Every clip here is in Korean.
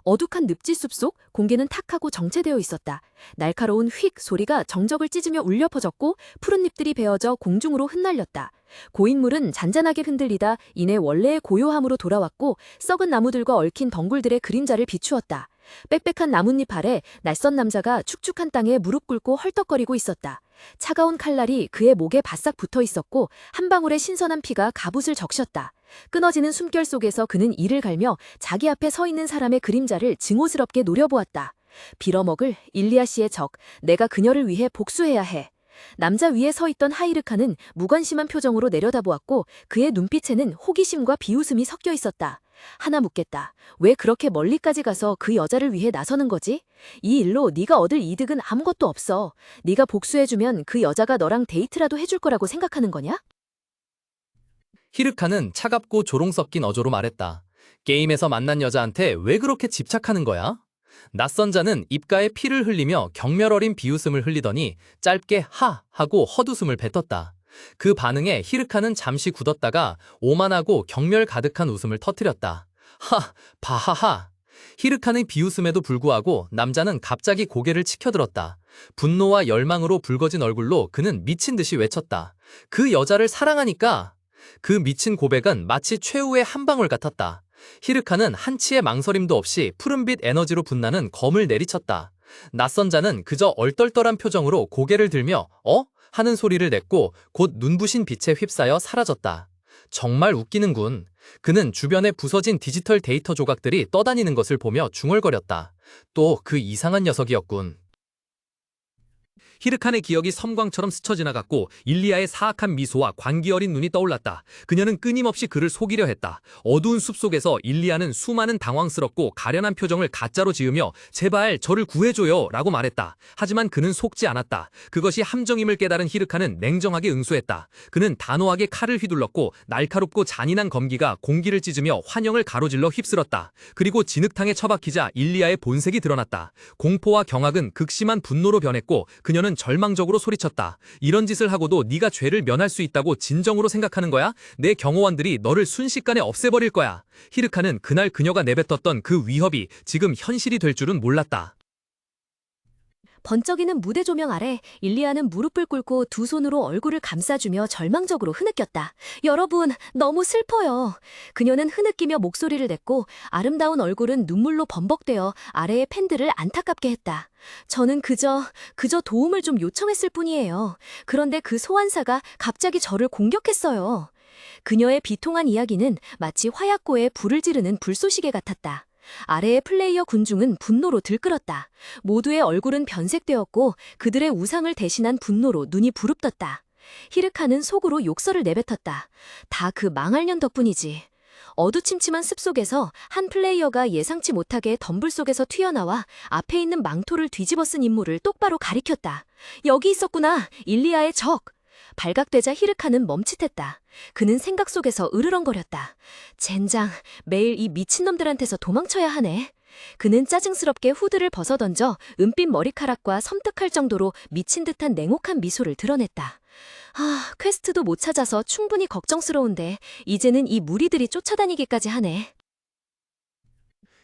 어둑한 늪지 숲속 공기는 탁하고 정체되어 있었다. 날카로운 휙 소리가 정적을 찢으며 울려 퍼졌고 푸른 잎들이 베어져 공중으로 흩날렸다. 고인물은 잔잔하게 흔들리다 이내 원래의 고요함으로 돌아왔고 썩은 나무들과 얽힌 덩굴들의 그림자를 비추었다. 빽빽한 나뭇잎 아래 낯선 남자가 축축한 땅에 무릎 꿇고 헐떡거리고 있었다. 차가운 칼날이 그의 목에 바싹 붙어 있었고 한 방울의 신선한 피가 갑옷을 적셨다. 끊어지는 숨결 속에서 그는 이를 갈며 자기 앞에 서 있는 사람의 그림자를 증오스럽게 노려보았다. 빌어먹을 일리아 씨의 적, 내가 그녀를 위해 복수해야 해. 남자 위에 서 있던 하이르카는 무관심한 표정으로 내려다보았고 그의 눈빛에는 호기심과 비웃음이 섞여 있었다. 하나 묻겠다. 왜 그렇게 멀리까지 가서 그 여자를 위해 나서는 거지? 이 일로 네가 얻을 이득은 아무것도 없어. 네가 복수해주면 그 여자가 너랑 데이트라도 해줄 거라고 생각하는 거냐? 히르카는 차갑고 조롱 섞인 어조로 말했다. 게임에서 만난 여자한테 왜 그렇게 집착하는 거야? 낯선 자는 입가에 피를 흘리며 경멸 어린 비웃음을 흘리더니 짧게 하 하고 헛웃음을 뱉었다. 그 반응에 히르카는 잠시 굳었다가 오만하고 경멸 가득한 웃음을 터뜨렸다. 하, 바하하. 히르카의 비웃음에도 불구하고 남자는 갑자기 고개를 치켜들었다. 분노와 열망으로 붉어진 얼굴로 그는 미친 듯이 외쳤다. 그 여자를 사랑하니까. 그 미친 고백은 마치 최후의 한 방울 같았다. 히르카는 한치의 망설임도 없이 푸른빛 에너지로 분나는 검을 내리쳤다. 낯선 자는 그저 얼떨떨한 표정으로 고개를 들며 하는 소리를 냈고 곧 눈부신 빛에 휩싸여 사라졌다. 정말 웃기는군. 그는 주변에 부서진 디지털 데이터 조각들이 떠다니는 것을 보며 중얼거렸다. 또 그 이상한 녀석이었군. 히르칸의 기억이 섬광처럼 스쳐 지나갔고 일리아의 사악한 미소와 관기 어린 눈이 떠올랐다. 그녀는 끊임없이 그를 속이려 했다. 어두운 숲속에서 일리아는 수많은 당황스럽고 가련한 표정을 가짜로 지으며 제발 저를 구해줘요 라고 말했다. 하지만 그는 속지 않았다. 그것이 함정임을 깨달은 히르칸은 냉정하게 응수했다. 그는 단호하게 칼을 휘둘렀고 날카롭고 잔인한 검기가 공기를 찢으며 환영을 가로질러 휩쓸었다. 그리고 진흙탕에 처박히자 일리아의 본색이 드러났다. 공포와 경악은 극심한 분노로 변했고 그녀는 절망적으로 소리쳤다. 이런 짓을 하고도 네가 죄를 면할 수 있다고 진정으로 생각하는 거야? 내 경호원들이 너를 순식간에 없애버릴 거야. 히르카는 그날 그녀가 내뱉었던 그 위협이 지금 현실이 될 줄은 몰랐다. 번쩍이는 무대 조명 아래 일리아는 무릎을 꿇고 두 손으로 얼굴을 감싸주며 절망적으로 흐느꼈다. 여러분, 너무 슬퍼요. 그녀는 흐느끼며 목소리를 냈고 아름다운 얼굴은 눈물로 범벅되어 아래의 팬들을 안타깝게 했다. 저는 그저 도움을 좀 요청했을 뿐이에요. 그런데 그 소환사가 갑자기 저를 공격했어요. 그녀의 비통한 이야기는 마치 화약고에 불을 지르는 불쏘시개 같았다. 아래의 플레이어 군중은 분노로 들끓었다. 모두의 얼굴은 변색되었고 그들의 우상을 대신한 분노로 눈이 부릅떴다. 히르카는 속으로 욕설을 내뱉었다. 다 그 망할 년 덕분이지. 어두침침한 습속에서 한 플레이어가 예상치 못하게 덤불 속에서 튀어나와 앞에 있는 망토를 뒤집어 쓴 인물을 똑바로 가리켰다. 여기 있었구나, 일리아의 적. 발각되자 히르카는 멈칫했다. 그는 생각 속에서 으르렁거렸다. 젠장, 매일 이 미친놈들한테서 도망쳐야 하네. 그는 짜증스럽게 후드를 벗어던져 은빛 머리카락과 섬뜩할 정도로 미친 듯한 냉혹한 미소를 드러냈다. 퀘스트도 못 찾아서 충분히 걱정스러운데 이제는 이 무리들이 쫓아다니기까지 하네.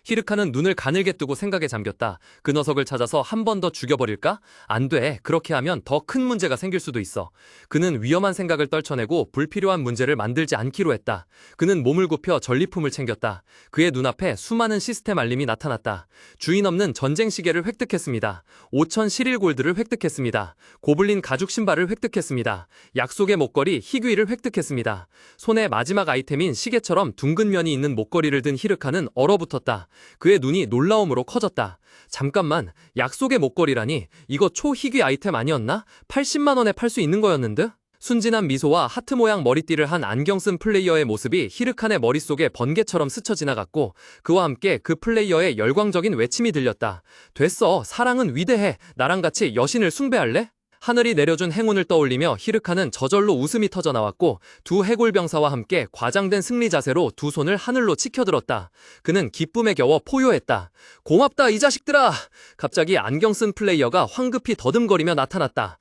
히르카는 눈을 가늘게 뜨고 생각에 잠겼다. 그 녀석을 찾아서 한 번 더 죽여버릴까? 안 돼. 그렇게 하면 더 큰 문제가 생길 수도 있어. 그는 위험한 생각을 떨쳐내고 불필요한 문제를 만들지 않기로 했다. 그는 몸을 굽혀 전리품을 챙겼다. 그의 눈앞에 수많은 시스템 알림이 나타났다. 주인 없는 전쟁 시계를 획득했습니다. 5000 시릴 골드를 획득했습니다. 고블린 가죽 신발을 획득했습니다. 약속의 목걸이 희귀를 획득했습니다. 손에 마지막 아이템인 시계처럼 둥근 면이 있는 목걸이를 든 히르카는 얼어붙었다. 그의 눈이 놀라움으로 커졌다. 잠깐만, 약속의 목걸이라니 이거 초희귀 아이템 아니었나? 80만 원에 팔 수 있는 거였는데? 순진한 미소와 하트 모양 머리띠를 한 안경 쓴 플레이어의 모습이 히르칸의 머릿속에 번개처럼 스쳐 지나갔고 그와 함께 그 플레이어의 열광적인 외침이 들렸다. 됐어, 사랑은 위대해. 나랑 같이 여신을 숭배할래? 하늘이 내려준 행운을 떠올리며 히르카는 저절로 웃음이 터져나왔고 두 해골병사와 함께 과장된 승리 자세로 두 손을 하늘로 치켜들었다. 그는 기쁨에 겨워 포효했다. 고맙다 이 자식들아! 갑자기 안경 쓴 플레이어가 황급히 더듬거리며 나타났다.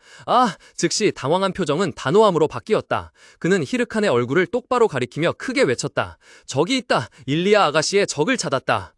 즉시 당황한 표정은 단호함으로 바뀌었다. 그는 히르칸의 얼굴을 똑바로 가리키며 크게 외쳤다. 저기 있다! 일리아 아가씨의 적을 찾았다.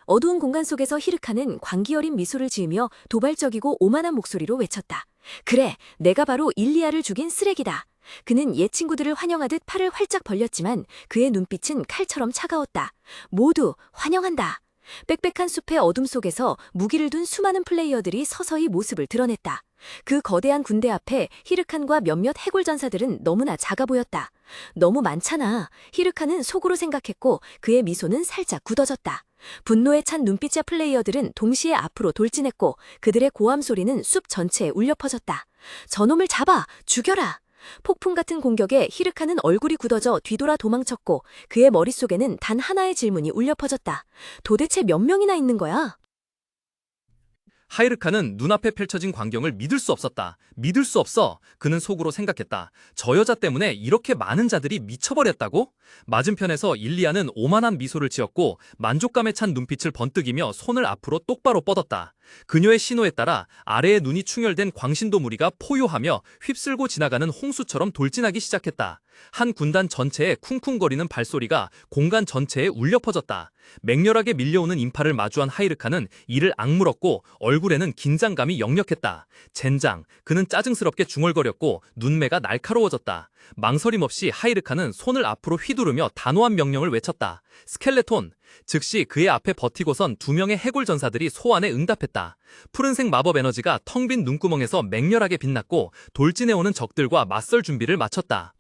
어두운 공간 속에서 히르카는 광기 어린 미소를 지으며 도발적이고 오만한 목소리로 외쳤다. 그래, 내가 바로 일리아를 죽인 쓰레기다. 그는 옛 친구들을 환영하듯 팔을 활짝 벌렸지만 그의 눈빛은 칼처럼 차가웠다. 모두 환영한다. 빽빽한 숲의 어둠 속에서 무기를 둔 수많은 플레이어들이 서서히 모습을 드러냈다. 그 거대한 군대 앞에 히르칸과 몇몇 해골 전사들은 너무나 작아 보였다. 너무 많잖아. 히르칸은 속으로 생각했고 그의 미소는 살짝 굳어졌다. 분노에 찬 눈빛의 플레이어들은 동시에 앞으로 돌진했고 그들의 고함 소리는 숲 전체에 울려 퍼졌다. 저놈을 잡아! 죽여라! 폭풍 같은 공격에 히르카는 얼굴이 굳어져 뒤돌아 도망쳤고 그의 머릿속에는 단 하나의 질문이 울려 퍼졌다. 도대체 몇 명이나 있는 거야? 하이르카는 눈앞에 펼쳐진 광경을 믿을 수 없었다. 믿을 수 없어. 그는 속으로 생각했다. 저 여자 때문에 이렇게 많은 자들이 미쳐버렸다고? 맞은편에서 일리아는 오만한 미소를 지었고 만족감에 찬 눈빛을 번뜩이며 손을 앞으로 똑바로 뻗었다. 그녀의 신호에 따라 아래의 눈이 충혈된 광신도 무리가 포효하며 휩쓸고 지나가는 홍수처럼 돌진하기 시작했다. 한 군단 전체에 쿵쿵거리는 발소리가 공간 전체에 울려 퍼졌다. 맹렬하게 밀려오는 인파를 마주한 하이르카는 이를 악물었고 얼굴에는 긴장감이 역력했다. 젠장, 그는 짜증스럽게 중얼거렸고 눈매가 날카로워졌다. 망설임 없이 하이르카는 손을 앞으로 휘두르며 단호한 명령을 외쳤다. 스켈레톤! 즉시 그의 앞에 버티고선 2명의 해골 전사들이 소환에 응답했다. 푸른색 마법 에너지가 텅 빈 눈구멍에서 맹렬하게 빛났고 돌진해오는 적들과 맞설 준비를 마쳤다.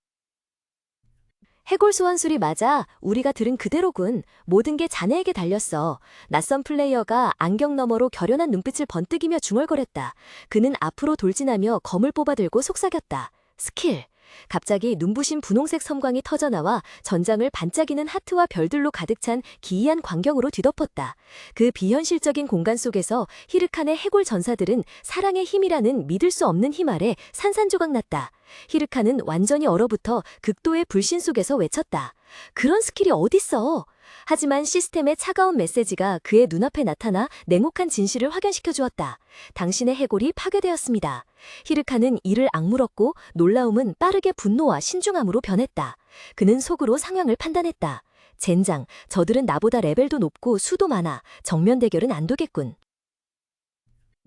해골 소환술이 맞아. 우리가 들은 그대로군. 모든 게 자네에게 달렸어. 낯선 플레이어가 안경 너머로 결연한 눈빛을 번뜩이며 중얼거렸다. 그는 앞으로 돌진하며 검을 뽑아들고 속삭였다. 스킬. 갑자기 눈부신 분홍색 섬광이 터져나와 전장을 반짝이는 하트와 별들로 가득 찬 기이한 광경으로 뒤덮었다. 그 비현실적인 공간 속에서 히르칸의 해골 전사들은 사랑의 힘이라는 믿을 수 없는 힘 아래 산산조각났다. 히르칸은 완전히 얼어붙어 극도의 불신 속에서 외쳤다. 그런 스킬이 어딨어? 하지만 시스템의 차가운 메시지가 그의 눈앞에 나타나 냉혹한 진실을 확연시켜 주었다. 당신의 해골이 파괴되었습니다. 히르칸은 이를 악물었고 놀라움은 빠르게 분노와 신중함으로 변했다. 그는 속으로 상황을 판단했다. 젠장, 저들은 나보다 레벨도 높고 수도 많아. 정면 대결은 안 되겠군.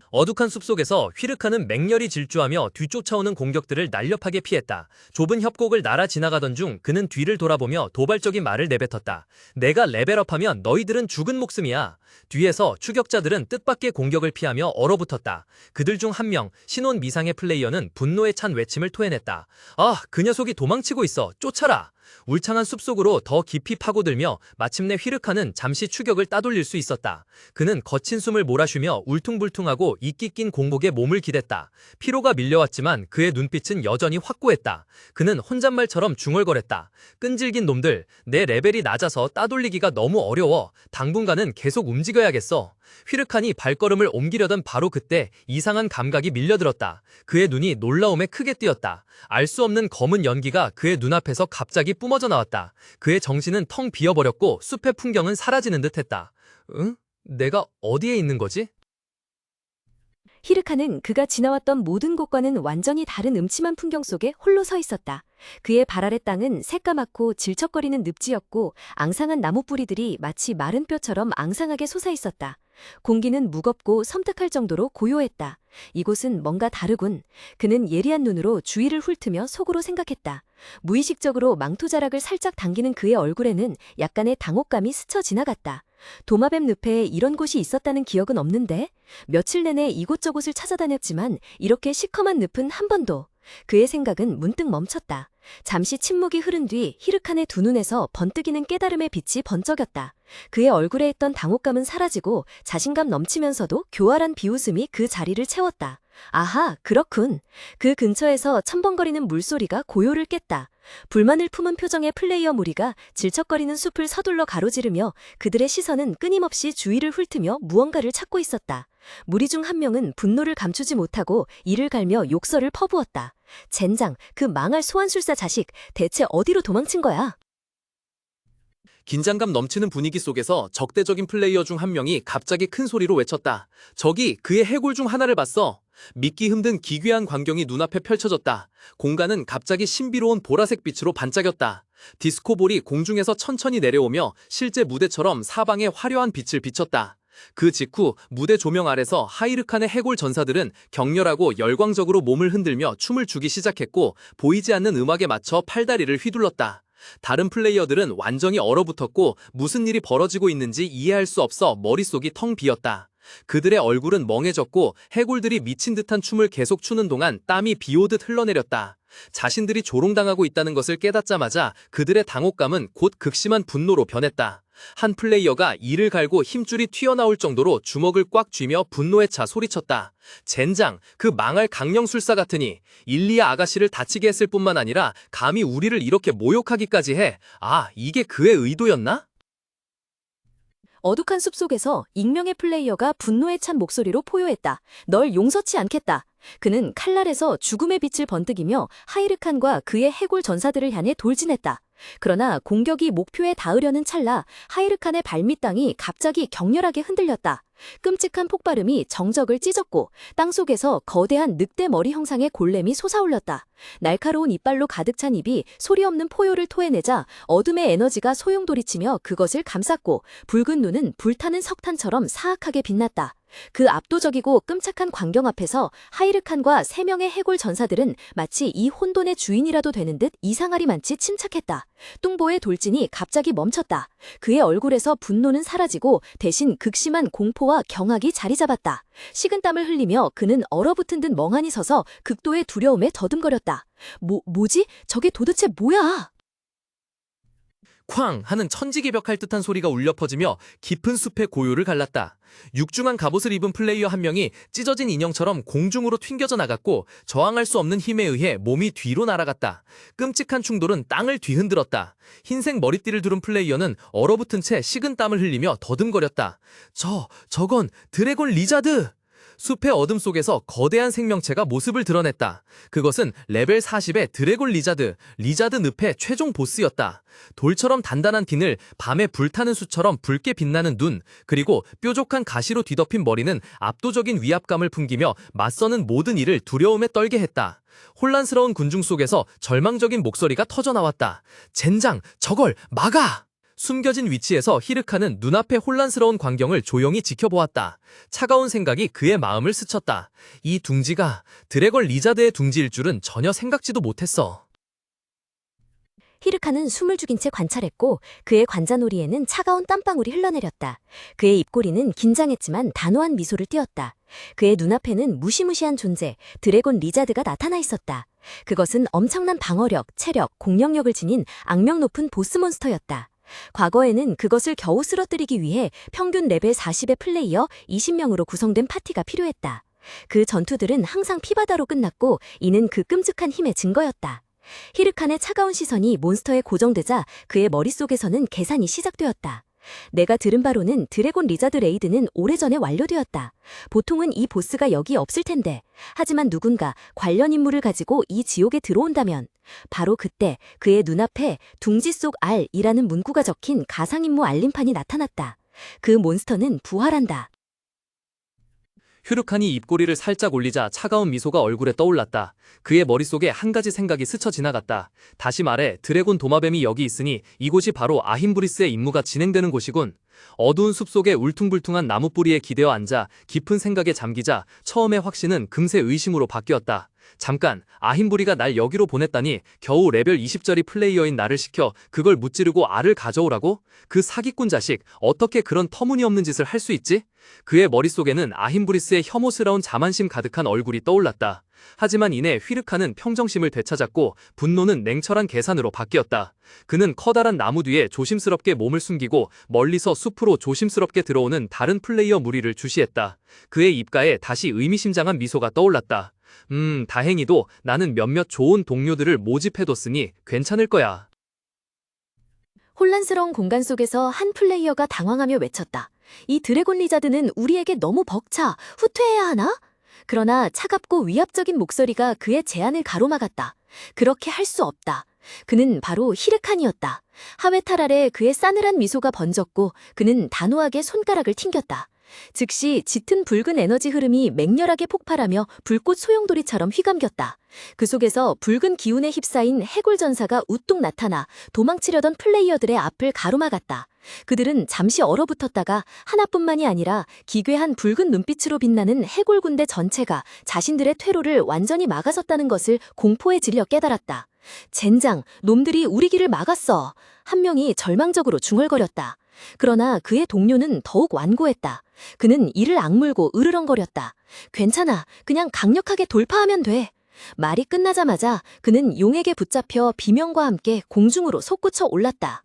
어둑한 숲속에서 휘르카는 맹렬히 질주하며 뒤쫓아오는 공격들을 날렵하게 피했다. 좁은 협곡을 날아 지나가던 중 그는 뒤를 돌아보며 도발적인 말을 내뱉었다. 내가 레벨업하면 너희들은 죽은 목숨이야. 뒤에서 추격자들은 뜻밖의 공격을 피하며 얼어붙었다. 그들 중 한 명, 신혼 미상의 플레이어는 분노에 찬 외침을 토해냈다. 아, 그 녀석이 도망치고 있어. 쫓아라. 울창한 숲속으로 더 깊이 파고들며 마침내 휘르카는 잠시 추격을 따돌릴 수 있었다. 그는 거친 숨을 몰아쉬며 울퉁불퉁하고 이끼 낀 공복에 몸을 기댔다. 피로가 밀려왔지만 그의 눈빛은 여전히 확고했다. 그는 혼잣말처럼 중얼거렸다. 끈질긴 놈들, 내 레벨이 낮아서 따돌리기가 너무 어려워. 당분간은 계속 움직여야겠어. 휘르칸이 발걸음을 옮기려던 바로 그때 이상한 감각이 밀려들었다. 그의 눈이 놀라움에 크게 띄었다. 알 수 없는 검은 연기가 그의 눈앞에서 갑자기 뿜어져 나왔다. 그의 정신은 텅 비어버렸고 숲의 풍경은 사라지는 듯했다. 응? 내가 어디에 있는 거지? 히르카는 그가 지나왔던 모든 곳과는 완전히 다른 음침한 풍경 속에 홀로 서 있었다. 그의 발 아래 땅은 새까맣고 질척거리는 늪지였고 앙상한 나무 뿌리들이 마치 마른 뼈처럼 앙상하게 솟아있었다. 공기는 무겁고 섬뜩할 정도로 고요했다. 이곳은 뭔가 다르군. 그는 예리한 눈으로 주위를 훑으며 속으로 생각했다. 무의식적으로 망토자락을 살짝 당기는 그의 얼굴에는 약간의 당혹감이 스쳐 지나갔다. 도마뱀 늪에 이런 곳이 있었다는 기억은 없는데 며칠 내내 이곳저곳을 찾아다녔지만 이렇게 시커먼 늪은 한 번도. 그의 생각은 문득 멈췄다. 잠시 침묵이 흐른 뒤 히르칸의 두 눈에서 번뜩이는 깨달음의 빛이 번쩍였다. 그의 얼굴에 있던 당혹감은 사라지고 자신감 넘치면서도 교활한 비웃음이 그 자리를 채웠다. 아하, 그렇군. 그 근처에서 첨벙거리는 물소리가 고요를 깼다. 불만을 품은 표정의 플레이어 무리가 질척거리는 숲을 서둘러 가로지르며 그들의 시선은 끊임없이 주위를 훑으며 무언가를 찾고 있었다. 무리 중 한 명은 분노를 감추지 못하고 이를 갈며 욕설을 퍼부었다. 젠장, 그 망할 소환술사 자식, 대체 어디로 도망친 거야? 긴장감 넘치는 분위기 속에서 적대적인 플레이어 중 한 명이 갑자기 큰 소리로 외쳤다. 저기 그의 해골 중 하나를 봤어. 믿기 힘든 기괴한 광경이 눈앞에 펼쳐졌다. 공간은 갑자기 신비로운 보라색 빛으로 반짝였다. 디스코볼이 공중에서 천천히 내려오며 실제 무대처럼 사방에 화려한 빛을 비췄다. 그 직후 무대 조명 아래서 하이르칸의 해골 전사들은 격렬하고 열광적으로 몸을 흔들며 춤을 추기 시작했고 보이지 않는 음악에 맞춰 팔다리를 휘둘렀다. 다른 플레이어들은 완전히 얼어붙었고 무슨 일이 벌어지고 있는지 이해할 수 없어 머릿속이 텅 비었다. 그들의 얼굴은 멍해졌고 해골들이 미친 듯한 춤을 계속 추는 동안 땀이 비 오듯 흘러내렸다. 자신들이 조롱당하고 있다는 것을 깨닫자마자 그들의 당혹감은 곧 극심한 분노로 변했다. 한 플레이어가 이를 갈고 힘줄이 튀어나올 정도로 주먹을 꽉 쥐며 분노에 차 소리쳤다. 젠장, 그 망할 강령술사 같으니 일리아 아가씨를 다치게 했을 뿐만 아니라 감히 우리를 이렇게 모욕하기까지 해. 아, 이게 그의 의도였나? 어둑한 숲속에서 익명의 플레이어가 분노에 찬 목소리로 포효했다. 널 용서치 않겠다. 그는 칼날에서 죽음의 빛을 번뜩이며 하이르칸과 그의 해골 전사들을 향해 돌진했다. 그러나 공격이 목표에 닿으려는 찰나 하이르칸의 발밑 땅이 갑자기 격렬하게 흔들렸다. 끔찍한 폭발음이 정적을 찢었고 땅속에서 거대한 늑대 머리 형상의 골렘이 솟아올렸다. 날카로운 이빨로 가득 찬 입이 소리 없는 포효를 토해내자 어둠의 에너지가 소용돌이치며 그것을 감쌌고 붉은 눈은 불타는 석탄처럼 사악하게 빛났다. 그 압도적이고 끔찍한 광경 앞에서 하이르칸과 3명의 해골 전사들은 마치 이 혼돈의 주인이라도 되는 듯 이상하리만치 침착했다. 뚱보의 돌진이 갑자기 멈췄다. 그의 얼굴에서 분노는 사라지고 대신 극심한 공포와 경악이 자리 잡았다. 식은땀을 흘리며 그는 얼어붙은 듯 멍하니 서서 극도의 두려움에 더듬거렸다. 뭐지? 저게 도대체 뭐야? 쾅 하는 천지개벽할 듯한 소리가 울려 퍼지며 깊은 숲의 고요를 갈랐다. 육중한 갑옷을 입은 플레이어 한 명이 찢어진 인형처럼 공중으로 튕겨져 나갔고 저항할 수 없는 힘에 의해 몸이 뒤로 날아갔다. 끔찍한 충돌은 땅을 뒤흔들었다. 흰색 머리띠를 두른 플레이어는 얼어붙은 채 식은 땀을 흘리며 더듬거렸다. 저건 드래곤 리자드! 숲의 어둠 속에서 거대한 생명체가 모습을 드러냈다. 그것은 레벨 40의 드래곤 리자드 늪의 최종 보스였다. 돌처럼 단단한 틴을 밤에 불타는 수처럼 붉게 빛나는 눈, 그리고 뾰족한 가시로 뒤덮인 머리는 압도적인 위압감을 풍기며 맞서는 모든 이를 두려움에 떨게 했다. 혼란스러운 군중 속에서 절망적인 목소리가 터져나왔다. 젠장, 저걸 막아! 숨겨진 위치에서 히르카는 눈앞의 혼란스러운 광경을 조용히 지켜보았다. 차가운 생각이 그의 마음을 스쳤다. 이 둥지가 드래곤 리자드의 둥지일 줄은 전혀 생각지도 못했어. 히르카는 숨을 죽인 채 관찰했고 그의 관자놀이에는 차가운 땀방울이 흘러내렸다. 그의 입꼬리는 긴장했지만 단호한 미소를 띄었다. 그의 눈앞에는 무시무시한 존재, 드래곤 리자드가 나타나 있었다. 그것은 엄청난 방어력, 체력, 공격력을 지닌 악명 높은 보스몬스터였다. 과거에는 그것을 겨우 쓰러뜨리기 위해 평균 레벨 40의 플레이어 20명으로 구성된 파티가 필요했다. 그 전투들은 항상 피바다로 끝났고 이는 그 끔찍한 힘의 증거였다. 히르칸의 차가운 시선이 몬스터에 고정되자 그의 머릿속에서는 계산이 시작되었다. 내가 들은 바로는 드래곤 리자드 레이드는 오래전에 완료되었다. 보통은 이 보스가 여기 없을 텐데. 하지만 누군가 관련 임무를 가지고 이 지옥에 들어온다면 바로 그때 그의 눈앞에 둥지 속 R이라는 문구가 적힌 가상임무 알림판이 나타났다. 그 몬스터는 부활한다. 휴르칸이 입꼬리를 살짝 올리자 차가운 미소가 얼굴에 떠올랐다. 그의 머릿속에 한 가지 생각이 스쳐 지나갔다. 다시 말해 드래곤 도마뱀이 여기 있으니 이곳이 바로 아힘브리스의 임무가 진행되는 곳이군. 어두운 숲속에 울퉁불퉁한 나무뿌리에 기대어 앉아 깊은 생각에 잠기자 처음의 확신은 금세 의심으로 바뀌었다. 잠깐, 아힘부리가 날 여기로 보냈다니 겨우 레벨 20짜리 플레이어인 나를 시켜 그걸 무찌르고 알을 가져오라고? 그 사기꾼 자식, 어떻게 그런 터무니없는 짓을 할 수 있지? 그의 머릿속에는 아힘브리스의 혐오스러운 자만심 가득한 얼굴이 떠올랐다. 하지만 이내 휘르카는 평정심을 되찾았고 분노는 냉철한 계산으로 바뀌었다. 그는 커다란 나무 뒤에 조심스럽게 몸을 숨기고 멀리서 숲으로 조심스럽게 들어오는 다른 플레이어 무리를 주시했다. 그의 입가에 다시 의미심장한 미소가 떠올랐다. 다행히도 나는 몇몇 좋은 동료들을 모집해뒀으니 괜찮을 거야. 혼란스러운 공간 속에서 한 플레이어가 당황하며 외쳤다. 이 드래곤 리자드는 우리에게 너무 벅차. 후퇴해야 하나? 그러나 차갑고 위압적인 목소리가 그의 제안을 가로막았다. 그렇게 할 수 없다. 그는 바로 히르칸이었다. 하회탈 아래 그의 싸늘한 미소가 번졌고 그는 단호하게 손가락을 튕겼다. 즉시 짙은 붉은 에너지 흐름이 맹렬하게 폭발하며 불꽃 소용돌이처럼 휘감겼다. 그 속에서 붉은 기운에 휩싸인 해골 전사가 우뚝 나타나 도망치려던 플레이어들의 앞을 가로막았다. 그들은 잠시 얼어붙었다가 하나뿐만이 아니라 기괴한 붉은 눈빛으로 빛나는 해골 군대 전체가 자신들의 퇴로를 완전히 막아섰다는 것을 공포에 질려 깨달았다. 젠장, 놈들이 우리 길을 막았어. 한 명이 절망적으로 중얼거렸다. 그러나 그의 동료는 더욱 완고했다. 그는 이를 악물고 으르렁거렸다. 괜찮아. 그냥 강력하게 돌파하면 돼. 말이 끝나자마자 그는 용에게 붙잡혀 비명과 함께 공중으로 솟구쳐 올랐다.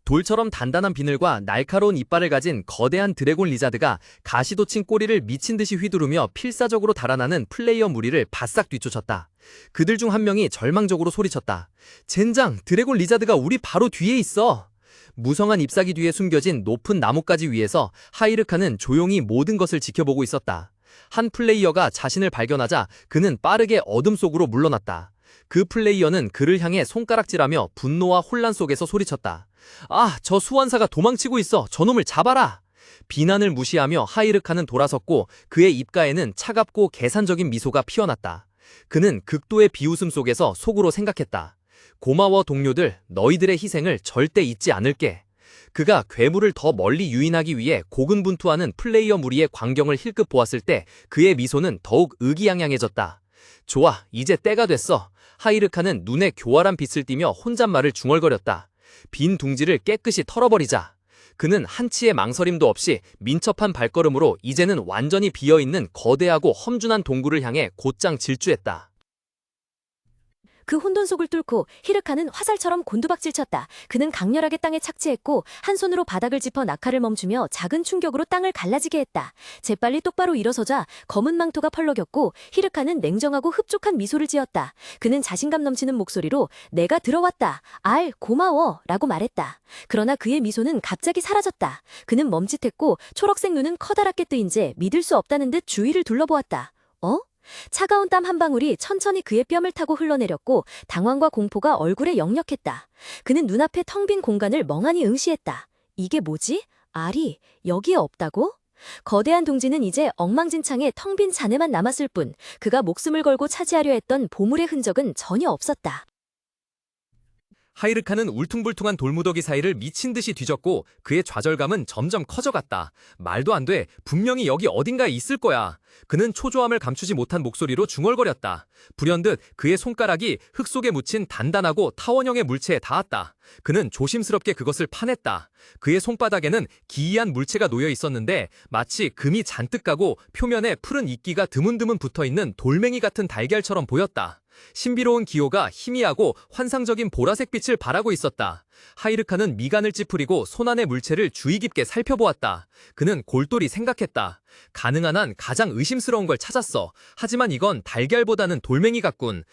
돌처럼 단단한 비늘과 날카로운 이빨을 가진 거대한 드래곤 리자드가 가시돋친 꼬리를 미친 듯이 휘두르며 필사적으로 달아나는 플레이어 무리를 바싹 뒤쫓았다. 그들 중 한 명이 절망적으로 소리쳤다. 젠장, 드래곤 리자드가 우리 바로 뒤에 있어. 무성한 잎사귀 뒤에 숨겨진 높은 나뭇가지 위에서 하이르카는 조용히 모든 것을 지켜보고 있었다. 한 플레이어가 자신을 발견하자 그는 빠르게 어둠 속으로 물러났다. 그 플레이어는 그를 향해 손가락질하며 분노와 혼란 속에서 소리쳤다. 아, 저 수완사가 도망치고 있어. 저놈을 잡아라. 비난을 무시하며 하이르카는 돌아섰고 그의 입가에는 차갑고 계산적인 미소가 피어났다. 그는 극도의 비웃음 속에서 속으로 생각했다. 고마워 동료들, 너희들의 희생을 절대 잊지 않을게. 그가 괴물을 더 멀리 유인하기 위해 고군분투하는 플레이어 무리의 광경을 힐끗 보았을 때 그의 미소는 더욱 의기양양해졌다. 좋아, 이제 때가 됐어. 하이르카는 눈에 교활한 빛을 띠며 혼잣말을 중얼거렸다. 빈 둥지를 깨끗이 털어버리자. 그는 한치의 망설임도 없이 민첩한 발걸음으로 이제는 완전히 비어있는 거대하고 험준한 동굴을 향해 곧장 질주했다. 그 혼돈속을 뚫고 히르카는 화살처럼 곤두박질쳤다. 그는 강렬하게 땅에 착지했고 한 손으로 바닥을 짚어 낙하를 멈추며 작은 충격으로 땅을 갈라지게 했다. 재빨리 똑바로 일어서자 검은 망토가 펄럭였고 히르카는 냉정하고 흡족한 미소를 지었다. 그는 자신감 넘치는 목소리로 내가 들어왔다. 고마워 라고 말했다. 그러나 그의 미소는 갑자기 사라졌다. 그는 멈칫했고 초록색 눈은 커다랗게 뜨인 채 믿을 수 없다는 듯 주위를 둘러보았다. 차가운 땀 한 방울이 천천히 그의 뺨을 타고 흘러내렸고 당황과 공포가 얼굴에 역력했다. 그는 눈앞에 텅 빈 공간을 멍하니 응시했다. 이게 뭐지? 알이 여기에 없다고? 거대한 둥지는 이제 엉망진창에 텅 빈 잔해만 남았을 뿐 그가 목숨을 걸고 차지하려 했던 보물의 흔적은 전혀 없었다. 하이르카는 울퉁불퉁한 돌무더기 사이를 미친 듯이 뒤졌고 그의 좌절감은 점점 커져갔다. 말도 안 돼. 분명히 여기 어딘가에 있을 거야. 그는 초조함을 감추지 못한 목소리로 중얼거렸다. 불현듯 그의 손가락이 흙 속에 묻힌 단단하고 타원형의 물체에 닿았다. 그는 조심스럽게 그것을 파냈다. 그의 손바닥에는 기이한 물체가 놓여 있었는데 마치 금이 잔뜩 가고 표면에 푸른 이끼가 드문드문 붙어있는 돌멩이 같은 달걀처럼 보였다. 신비로운 기호가 희미하고 환상적인 보라색 빛을 발하고 있었다. 하이르카는 미간을 찌푸리고 손안의 물체를 주의 깊게 살펴보았다. 그는 골똘히 생각했다. 가능한 한 가장 의심스러운 걸 찾았어. 하지만 이건 달걀보다는 돌멩이 같군.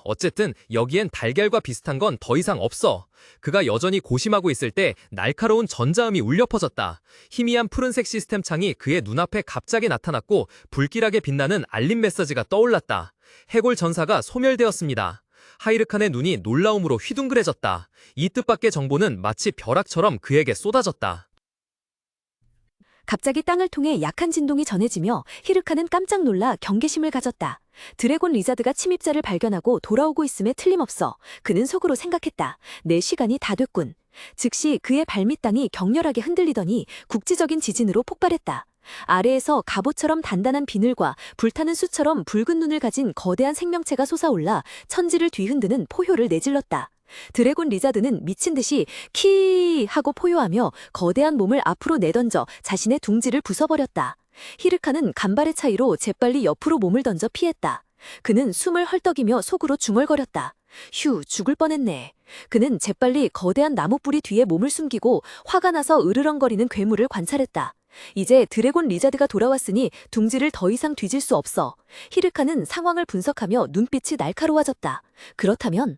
어쨌든 여기엔 달걀과 비슷한 건 더 이상 없어. 그가 여전히 고심하고 있을 때 날카로운 전자음이 울려 퍼졌다. 희미한 푸른색 시스템 창이 그의 눈앞에 갑자기 나타났고 불길하게 빛나는 알림 메시지가 떠올랐다. 해골 전사가 소멸되었습니다. 하이르칸의 눈이 놀라움으로 휘둥그레졌다. 이 뜻밖의 정보는 마치 벼락처럼 그에게 쏟아졌다. 갑자기 땅을 통해 약한 진동이 전해지며 히르카는 깜짝 놀라 경계심을 가졌다. 드래곤 리자드가 침입자를 발견하고 돌아오고 있음에 틀림없어. 그는 속으로 생각했다. 내 시간이 다 됐군. 즉시 그의 발밑 땅이 격렬하게 흔들리더니 국지적인 지진으로 폭발했다. 아래에서 갑옷처럼 단단한 비늘과 불타는 숯처럼 붉은 눈을 가진 거대한 생명체가 솟아올라 천지를 뒤흔드는 포효를 내질렀다. 드래곤 리자드는 미친 듯이 키 하고 포효하며 거대한 몸을 앞으로 내던져 자신의 둥지를 부숴버렸다. 히르카는 간발의 차이로 재빨리 옆으로 몸을 던져 피했다. 그는 숨을 헐떡이며 속으로 중얼거렸다. 휴, 죽을 뻔했네. 그는 재빨리 거대한 나무뿌리 뒤에 몸을 숨기고 화가 나서 으르렁거리는 괴물을 관찰했다. 이제 드래곤 리자드가 돌아왔으니 둥지를 더 이상 뒤질 수 없어. 히르카는 상황을 분석하며 눈빛이 날카로워졌다. 그렇다면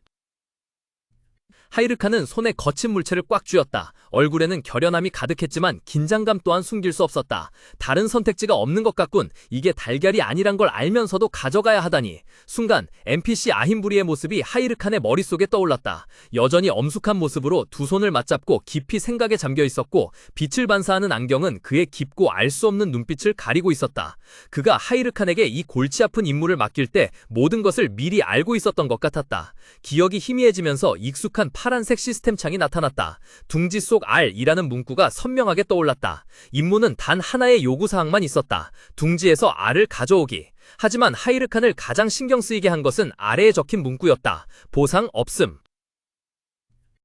하이르카는 손에 거친 물체를 꽉 쥐었다. 얼굴에는 결연함이 가득했지만 긴장감 또한 숨길 수 없었다. 다른 선택지가 없는 것 같군. 이게 달걀이 아니란 걸 알면서도 가져가야 하다니. 순간 NPC 아힘부리의 모습이 하이르칸의 머릿속에 떠올랐다. 여전히 엄숙한 모습으로 두 손을 맞잡고 깊이 생각에 잠겨 있었고 빛을 반사하는 안경은 그의 깊고 알 수 없는 눈빛을 가리고 있었다. 그가 하이르칸에게 이 골치 아픈 임무를 맡길 때 모든 것을 미리 알고 있었던 것 같았다. 기억이 희미해지면서 익숙한 파란색 시스템 창이 나타났다. 둥지 속 R이라는 문구가 선명하게 떠올랐다. 임무는 단 하나의 요구사항만 있었다. 둥지에서 R을 가져오기. 하지만 하이르칸을 가장 신경 쓰이게 한 것은 아래에 적힌 문구였다. 보상 없음.